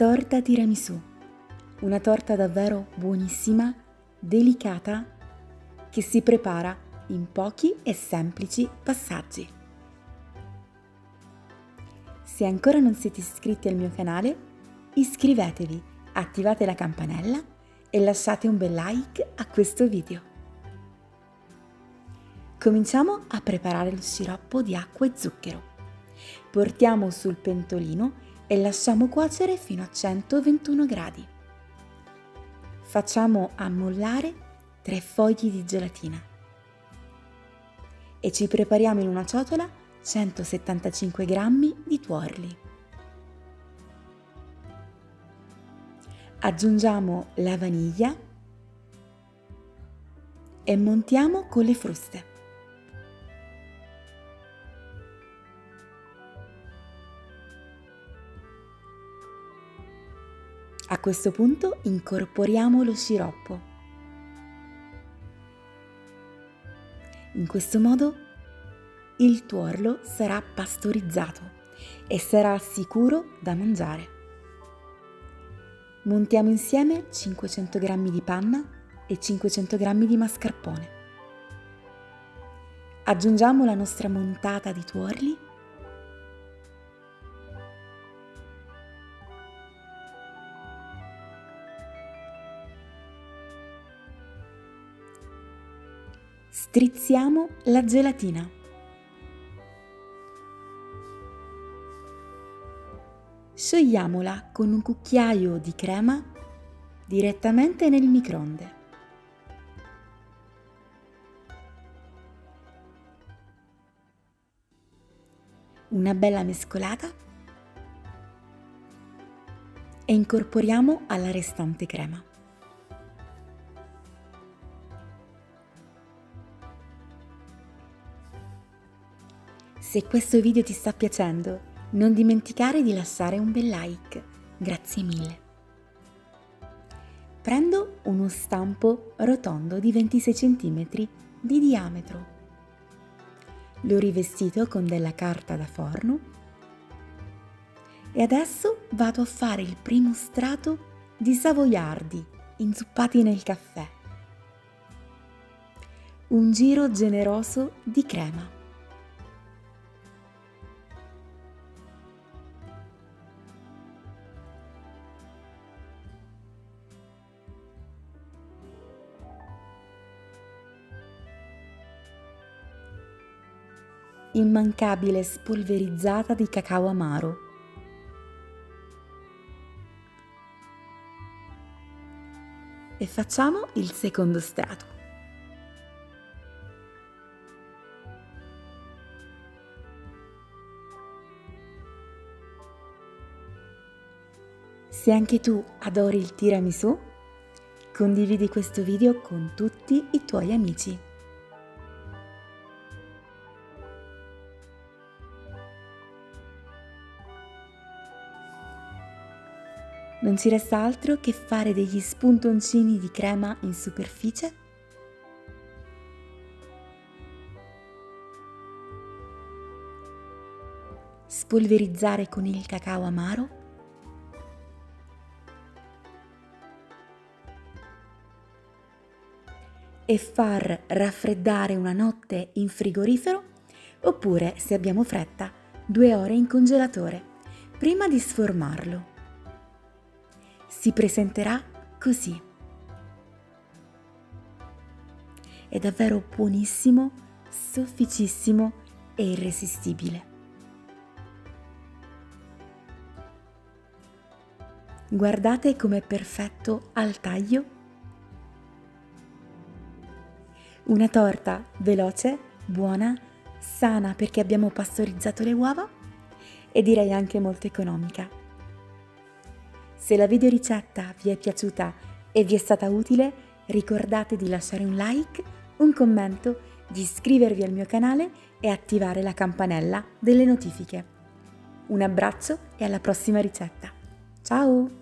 torta tiramisù, una torta davvero buonissima, delicata, che si prepara in pochi e semplici passaggi. Se ancora non siete iscritti al mio canale, iscrivetevi, attivate la campanella e lasciate un bel like a questo video. Cominciamo a preparare lo sciroppo di acqua e zucchero. Portiamo sul pentolino e lasciamo cuocere fino a 121 gradi. Facciamo ammollare 3 fogli di gelatina e ci prepariamo in una ciotola 175 g di tuorli. Aggiungiamo la vaniglia e montiamo con le fruste. A questo punto incorporiamo lo sciroppo. In questo modo il tuorlo sarà pastorizzato e sarà sicuro da mangiare. Montiamo insieme 500 g di panna e 500 g di mascarpone. Aggiungiamo la nostra montata di tuorli strizziamo la gelatina. Sciogliamola con un cucchiaio di crema direttamente nel microonde. Una bella mescolata e incorporiamo alla restante crema. Se questo video ti sta piacendo, non dimenticare di lasciare un bel like. Grazie mille. Prendo uno stampo rotondo di 26 cm di diametro. L'ho rivestito con della carta da forno e adesso vado a fare il primo strato di savoiardi inzuppati nel caffè. Un giro generoso di crema. Immancabile spolverizzata di cacao amaro. E facciamo il secondo strato. Se anche tu adori il tiramisù, condividi questo video con tutti i tuoi amici. Non ci resta altro che fare degli spuntoncini di crema in superficie spolverizzare con il cacao amaro e far raffreddare una notte in frigorifero oppure, se abbiamo fretta, 2 ore in congelatore prima di sformarlo. Si presenterà così. È davvero buonissimo, sofficissimo e irresistibile. Guardate com'è perfetto al taglio. Una torta veloce, buona, sana perché abbiamo pastorizzato le uova e direi anche molto economica. Se la videoricetta vi è piaciuta e vi è stata utile, ricordate di lasciare un like, un commento, di iscrivervi al mio canale e attivare la campanella delle notifiche. Un abbraccio e alla prossima ricetta. Ciao!